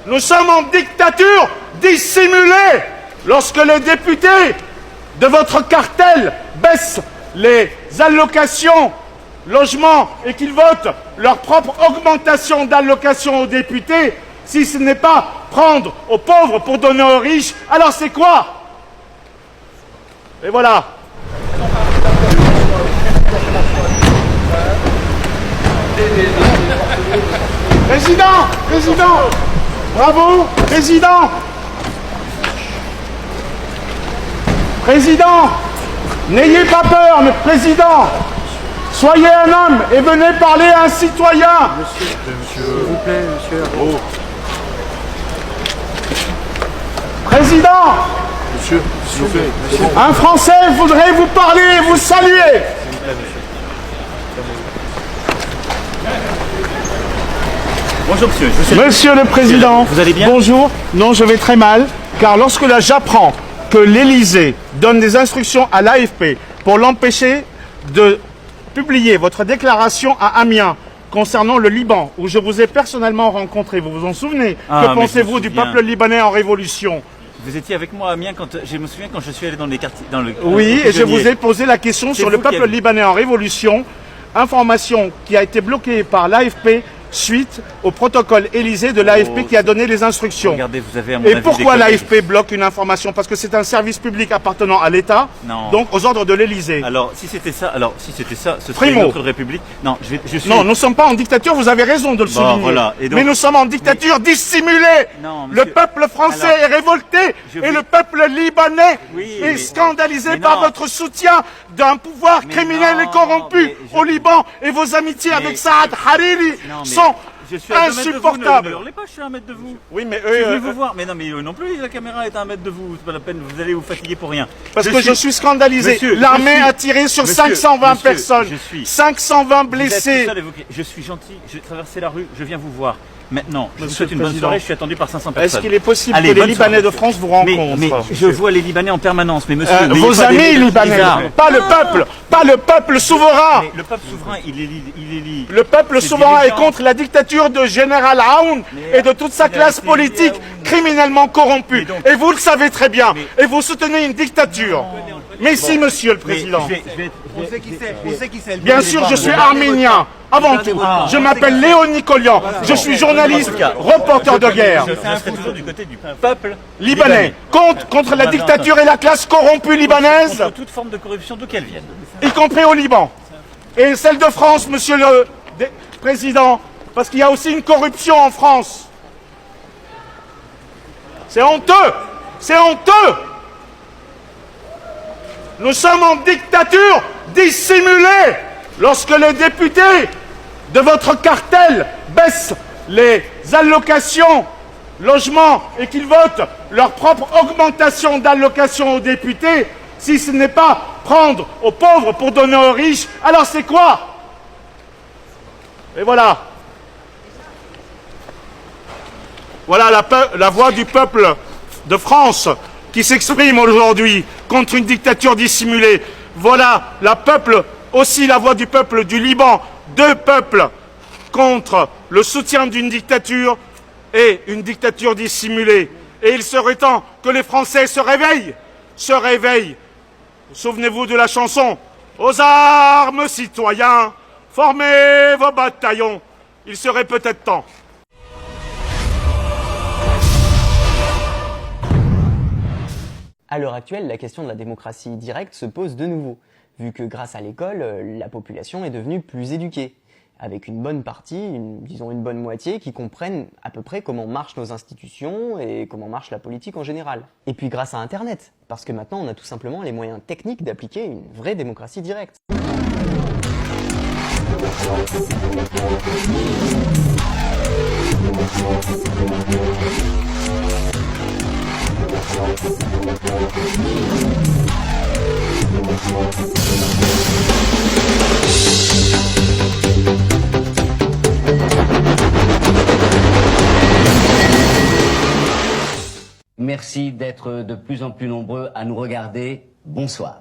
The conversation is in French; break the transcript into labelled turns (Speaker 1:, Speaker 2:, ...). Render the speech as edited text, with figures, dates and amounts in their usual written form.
Speaker 1: Nous sommes en dictature dissimulée. Lorsque les députés de votre cartel baissent les allocations logement et qu'ils votent leur propre augmentation d'allocations aux députés, si ce n'est pas prendre aux pauvres pour donner aux riches, alors c'est quoi? Et voilà. Président, bravo, Président, n'ayez pas peur, mais Président, soyez un homme et venez parler à un citoyen.
Speaker 2: Monsieur, s'il vous plaît, monsieur. Oh.
Speaker 1: Président,
Speaker 2: Monsieur, s'il vous plaît, monsieur.
Speaker 1: Un Français voudrait vous parler et vous saluer.
Speaker 3: Bonjour monsieur.
Speaker 1: Monsieur le Président,
Speaker 3: vous allez bien?
Speaker 1: Bonjour. Non, je vais très mal, car lorsque là j'apprends que l'Élysée donne des instructions à l'AFP pour l'empêcher de publier votre déclaration à Amiens concernant le Liban, où je vous ai personnellement rencontré, vous vous en souvenez? Que pensez-vous du peuple libanais en révolution?
Speaker 3: Vous étiez avec moi à Amiens quand je me souviens quand je suis allé dans les quartiers,
Speaker 1: Oui, et je vous ai posé la question sur le peuple libanais en révolution, information qui a été bloquée par l'AFP suite au protocole Élysée de l'AFP qui a donné les instructions.
Speaker 3: Regardez, vous avez à mon
Speaker 1: Et
Speaker 3: avis
Speaker 1: pourquoi
Speaker 3: déconné.
Speaker 1: l'AFP bloque une information? Parce que c'est un service public appartenant à l'État, donc aux ordres de l'Élysée.
Speaker 3: Alors, si c'était ça, ce serait une autre république. Non, je suis...
Speaker 1: Non, nous ne sommes pas en dictature, vous avez raison de le souligner.
Speaker 3: Voilà. Et donc...
Speaker 1: Mais nous sommes en dictature dissimulée.
Speaker 3: Non, monsieur...
Speaker 1: Le peuple français est révolté et le peuple libanais est scandalisé par votre soutien d'un pouvoir criminel et corrompu au Liban. Et vos amitiés avec Saad Hariri sont insupportables.
Speaker 3: Ne hurlez pas, je suis à 1 mètre de vous.
Speaker 1: Oui, mais
Speaker 3: je vais vous voir. Mais non, mais eux non plus, la caméra est à 1 mètre de vous. C'est pas la peine, vous allez vous fatiguer pour rien.
Speaker 1: Parce que je suis scandalisé. L'armée a tiré sur 520 personnes. 520 blessés.
Speaker 3: Je suis gentil, j'ai traversé la rue, je viens vous voir. Maintenant, je vous souhaite une bonne soirée, je suis attendu par 500 personnes.
Speaker 1: Est-ce qu'il est possible que les Libanais de France vous rencontrent?
Speaker 3: Mais je vois les Libanais en permanence, mais monsieur...
Speaker 1: vos amis libanais, pas le peuple souverain.
Speaker 3: Mais le peuple souverain, il est lié.
Speaker 1: Le peuple souverain est contre la dictature de Général Aoun et de toute sa classe politique criminellement corrompue. Et vous le savez très bien. Et vous soutenez une dictature. Mais si, monsieur le Président.
Speaker 2: On sait qui c'est.
Speaker 1: Bien sûr, je suis arménien. Avant tout, je m'appelle Léon Nicolian. Je suis journaliste, reporter de guerre.
Speaker 3: Je serai toujours du côté du peuple
Speaker 1: libanais. Contre la dictature et la classe corrompue libanaise.
Speaker 3: Contre toute forme de corruption, d'où qu'elle vienne.
Speaker 1: Y compris au Liban. Et celle de France, monsieur le Président. Parce qu'il y a aussi une corruption en France. C'est honteux. C'est honteux. Nous sommes en dictature dissimulée. Lorsque les députés de votre cartel baissent les allocations logement et qu'ils votent leur propre augmentation d'allocations aux députés, si ce n'est pas prendre aux pauvres pour donner aux riches, alors c'est quoi? Et voilà. Voilà la voix du peuple de France qui s'exprime aujourd'hui contre une dictature dissimulée. Voilà aussi la voix du peuple du Liban, deux peuples contre le soutien d'une dictature et une dictature dissimulée. Et il serait temps que les Français se réveillent. Souvenez-vous de la chanson « Aux armes, citoyens, formez vos bataillons ». Il serait peut-être temps.
Speaker 4: À l'heure actuelle, la question de la démocratie directe se pose de nouveau, vu que grâce à l'école, la population est devenue plus éduquée, avec une bonne partie, disons une bonne moitié, qui comprennent à peu près comment marchent nos institutions et comment marche la politique en général. Et puis grâce à Internet, parce que maintenant on a tout simplement les moyens techniques d'appliquer une vraie démocratie directe.
Speaker 5: Merci d'être de plus en plus nombreux à nous regarder. Bonsoir.